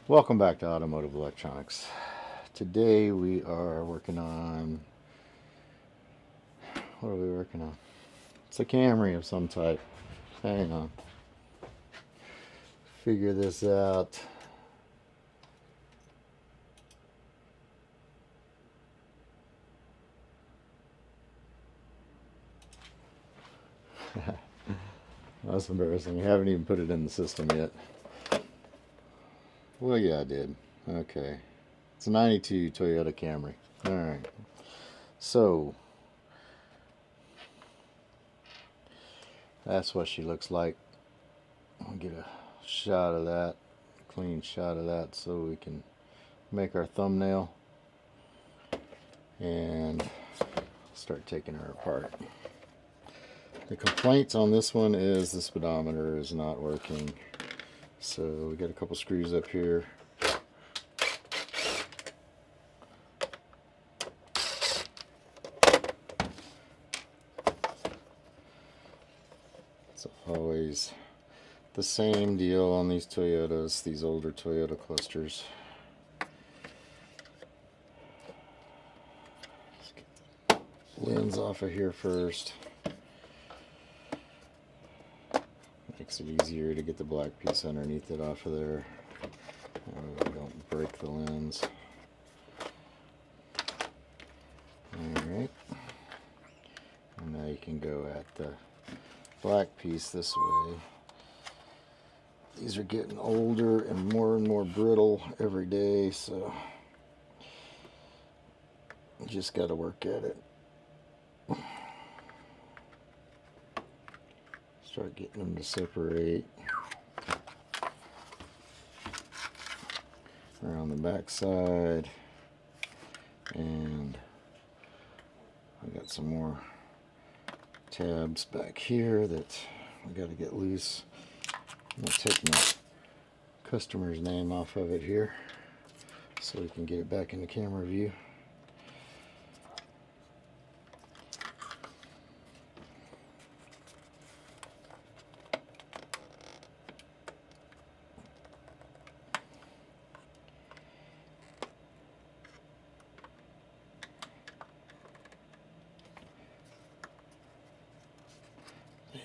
Welcome back to Automotive Electronics. Today we are working on, what are we working on? It's a Camry of some type. Hang on. Figure this out. That's embarrassing. You haven't even put it in the system yet. Well, yeah, I did. Okay. It's a 92 Toyota Camry. Alright. So, that's what she looks like. I'll get a shot of that, clean shot of that, so we can make our thumbnail and start taking her apart. The complaints on this one is the speedometer is not working. So we got a couple screws up here. It's always the same deal on these Toyotas, these older Toyota clusters. Let's get the lens off of here first. Makes it easier to get the black piece underneath it off of there. Don't break the lens. Alright. And now you can go at the black piece this way. These are getting older and more brittle every day, so you just got to work at it. Start getting them to separate around the back side, and I got some more tabs back here that we got to get loose. I'm going to take my customer's name off of it here so we can get it back into camera view.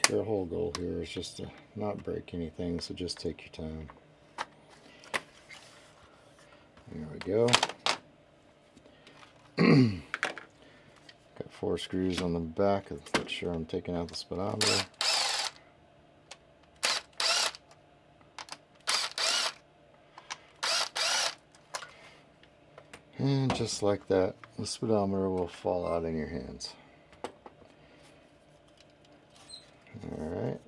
The whole goal here is just to not break anything, so just take your time. There we go. Got 4 screws on the back. Let's make sure I'm taking out the speedometer. And just like that, the speedometer will fall out in your hands. Alright,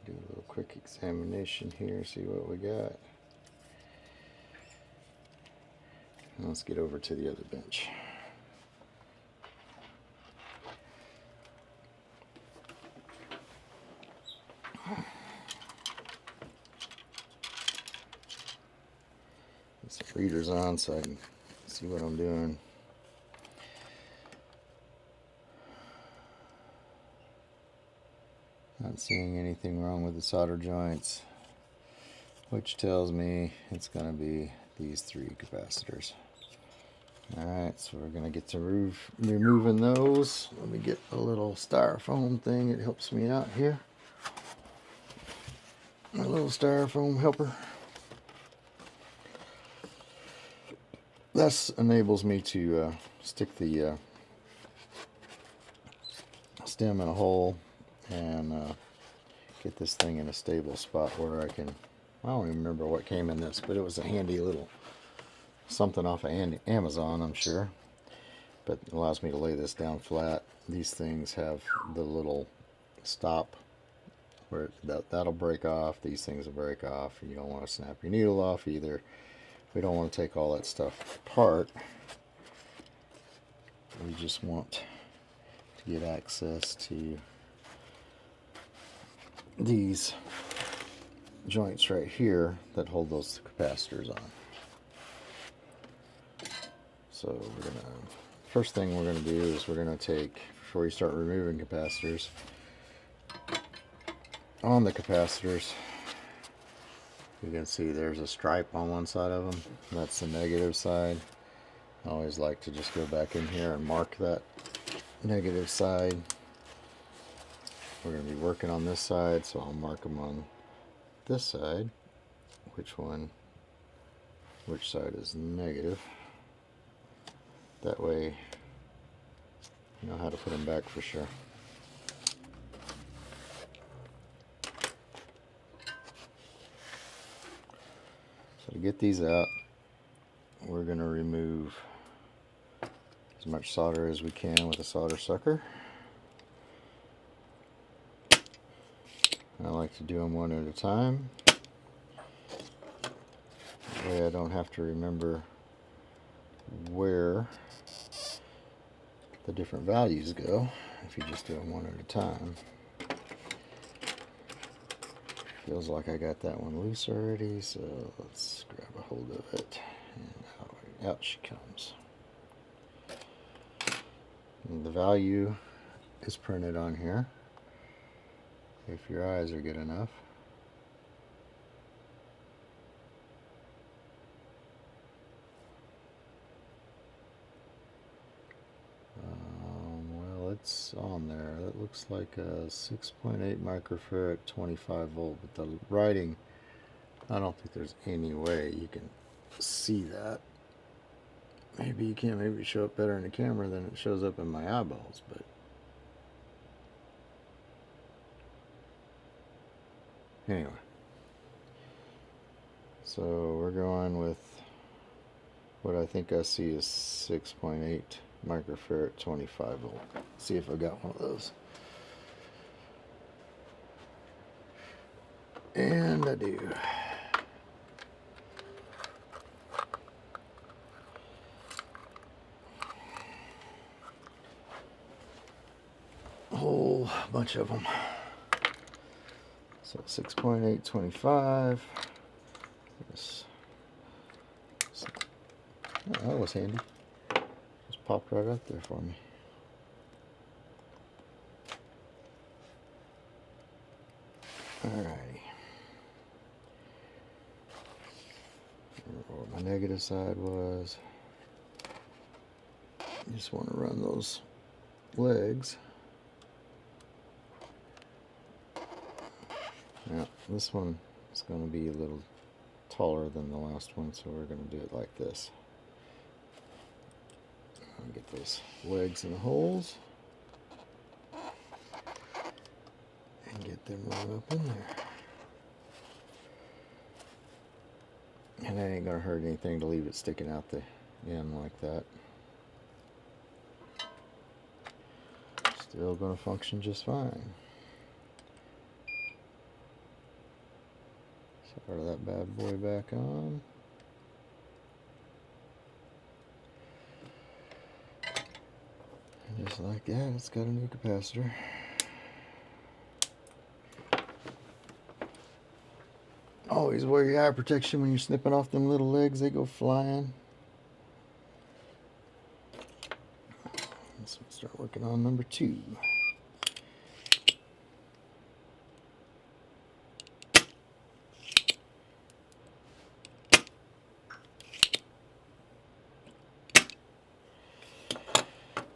do a little quick examination here, see what we got. And let's get over to the other bench. Get some readers on so I can see what I'm doing. Not seeing anything wrong with the solder joints, which tells me it's going to be these 3 capacitors. Alright, so we're going to get to removing those. Let me get a little styrofoam thing, it helps me out here. A little styrofoam helper. This enables me to stick the stem in a hole and get this thing in a stable spot where I don't even remember what came in this, but it was a handy little something off of Amazon, I'm sure. But it allows me to lay this down flat. These things have the little stop where that'll break off. These things will break off. You don't want to snap your needle off either. We don't want to take all that stuff apart. We just want to get access to these joints right here that hold those capacitors on. So first thing we're going to do is we're going to take, before we start removing capacitors, on the capacitors, You can see there's a stripe on one side of them. That's the negative side. I always like to just go back in here and mark that negative side. We're going to be working on this side, so I'll mark them on this side. Which side is negative. That way you know how to put them back for sure. So to get these out, we're going to remove as much solder as we can with a solder sucker. I like to do them one at a time. That way I don't have to remember where the different values go if you just do them one at a time. Feels like I got that one loose already, so let's grab a hold of it, and out she comes. And the value is printed on here if your eyes are good enough. Well, it's on there. That looks like a 6.8 microfarad 25 volt, but the writing, I don't think there's any way you can see that. Maybe you can, maybe it show up better in the camera than it shows up in my eyeballs, but anyway. So we're going with what I think I see is 6.8 microfarad 25 volt. See if I got one of those. And I do. A whole bunch of them. So 6.8 25. Oh, that was handy. Just popped right up there for me. Alrighty. Remember what my negative side was. You just want to run those legs. Now, this one is going to be a little taller than the last one, so we're going to do it like this. I'll get those legs in the holes and get them run up in there. And it ain't going to hurt anything to leave it sticking out the end like that. Still going to function just fine. Solder that bad boy back on. And just like that, it's got a new capacitor. Always wear your eye protection when you're snipping off them little legs, they go flying. So let's start working on number 2.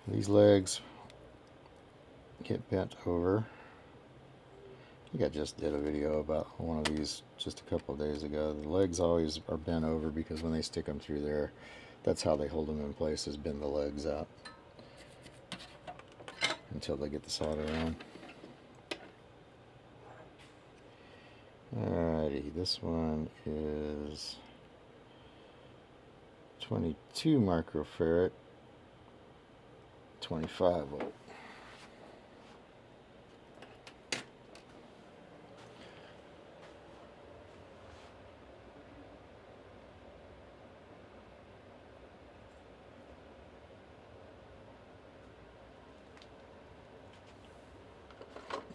These legs get bent over. I think I just did a video about one of these just a couple of days ago. The legs always are bent over because when they stick them through there, that's how they hold them in place, is bend the legs out until they get the solder on. Alrighty, this one is 22 microfarad 25 volt.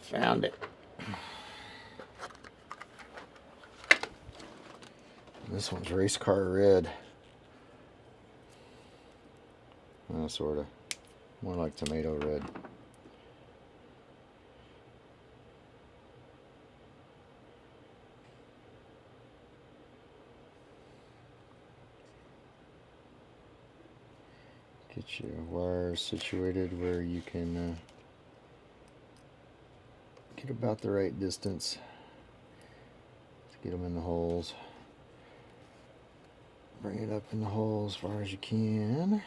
Found it. This one's race car red. Sort of. More like tomato red. Get your wires situated where you can get about the right distance to get them in the holes. Bring it up in the hole as far as you can,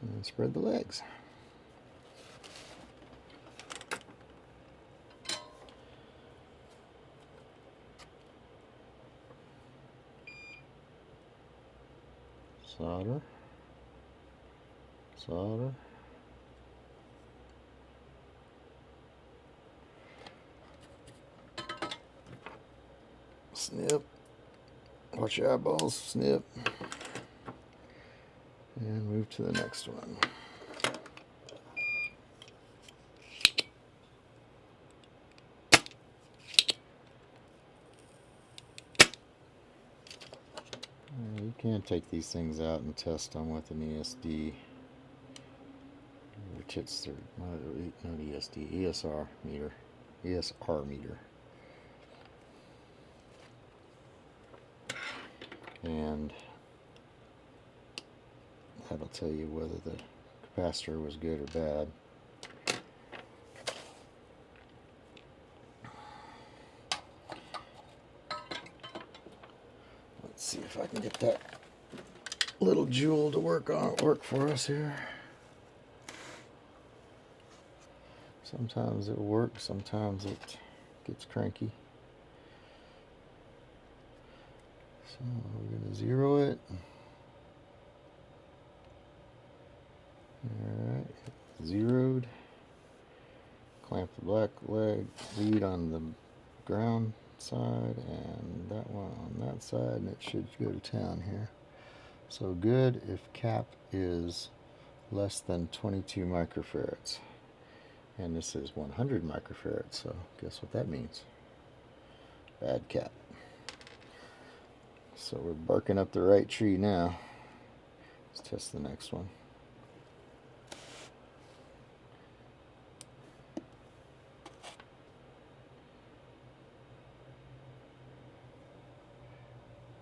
and spread the legs. Solder, solder. Snip. Watch your eyeballs. Snip. And move to the next one. You can take these things out and test them with an ESD, which it's not ESD, ESR meter, ESR meter, and that'll tell you whether the capacitor was good or bad. Let's see if I can get that little jewel to work for us here. Sometimes it'll work, sometimes it gets cranky. So we're going to 0 it. Alright, zeroed. Clamp the black lead on the ground side and that one on that side, and it should go to town here. So good if cap is less than 22 microfarads. And this is 100 microfarads, so guess what that means? Bad cap. So we're barking up the right tree now. Let's test the next one.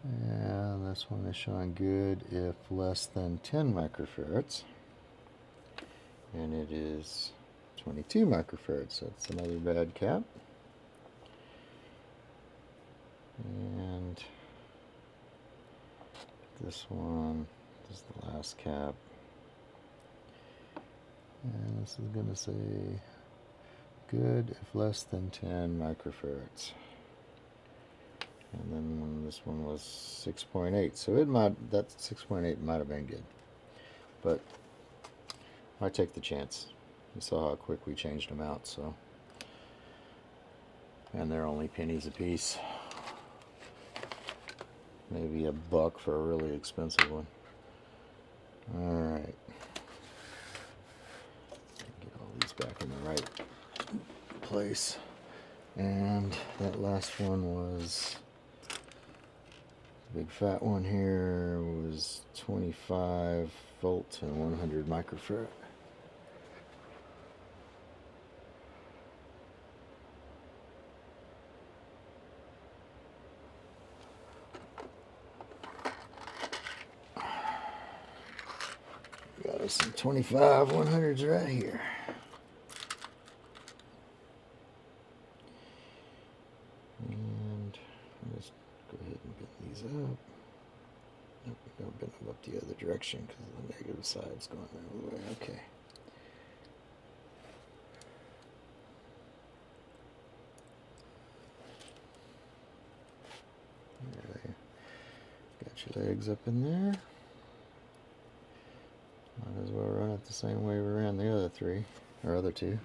And this one is showing good if less than 10 microfarads. And it is 22 microfarads, so that's another bad cap. And this one is the last cap. And this is going to say good if less than 10 microfarads. And then this one was 6.8, so that 6.8 might have been good, but I take the chance. You saw how quick we changed them out, so, and they're only pennies a piece, maybe $1 for a really expensive one. All right, get all these back in the right place, and that last one was. Big fat one here was 25 volt and 100 microfarad. Got us some 25 100s right here. Up. Nope, we gotta bend them up the other direction because the negative side's going the other way. Okay. There, got your legs up in there. Might as well run it the same way we ran the other three, or other two.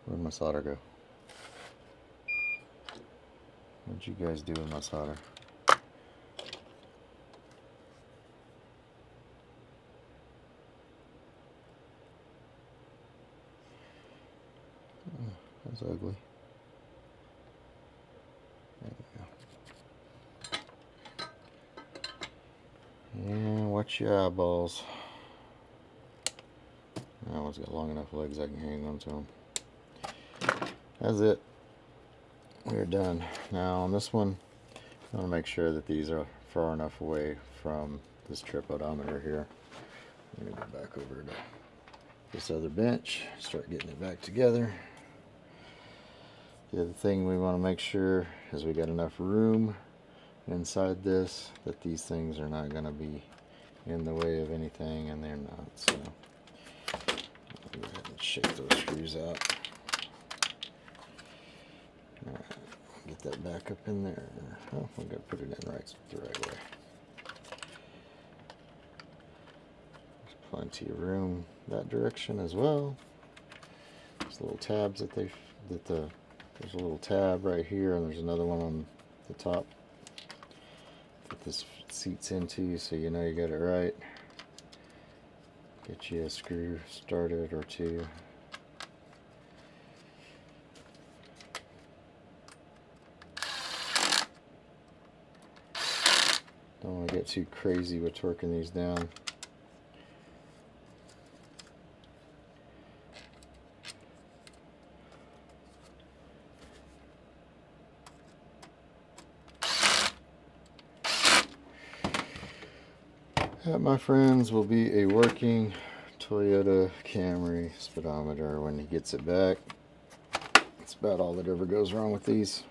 Where'd my solder go? What'd you guys do with my solder? Oh, that's ugly. There we go. And watch your eyeballs. That one's got long enough legs I can hang on to them. That's it. We're done. Now on this one, I want to make sure that these are far enough away from this trip odometer here. I'm going to go back over to this other bench, start getting it back together. The other thing we want to make sure is we got enough room inside this that these things are not going to be in the way of anything, and they're not. So I'll go ahead and shake those screws out. Alright, get that back up in there. Oh, I'm going to put it in the right way. There's plenty of room that direction as well. There's little tabs there's a little tab right here, and there's another one on the top that this seats into, so you know you got it right. Get you a screw started or two. Don't want to get too crazy with torquing these down. That, my friends, will be a working Toyota Camry speedometer when he gets it back. That's about all that ever goes wrong with these.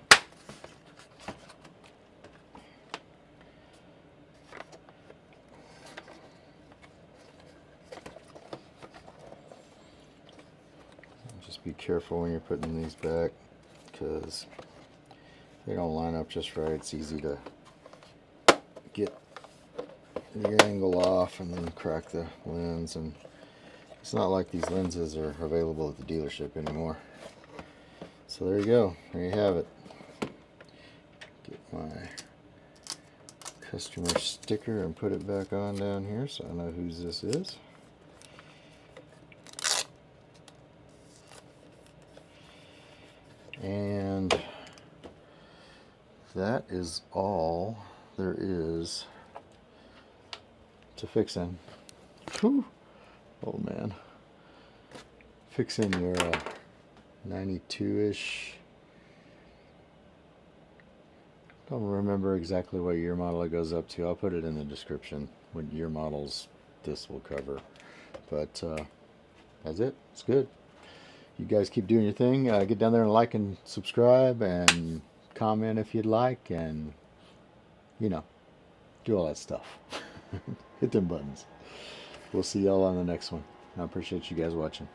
Just be careful when you're putting these back, because they don't line up just right. It's easy to get the angle off and then crack the lens, and it's not like these lenses are available at the dealership anymore. So there you go, there you have it. Get my customer sticker and put it back on down here so I know whose this is. And that is all there is to fixing. Whew. Oh man. Fixing your 92-ish. Don't remember exactly what year model it goes up to. I'll put it in the description what year models this will cover. But that's it. It's good. You guys keep doing your thing. Get down there and like and subscribe and comment if you'd like, and you know, do all that stuff. Hit them buttons. We'll see y'all on the next one. I appreciate you guys watching.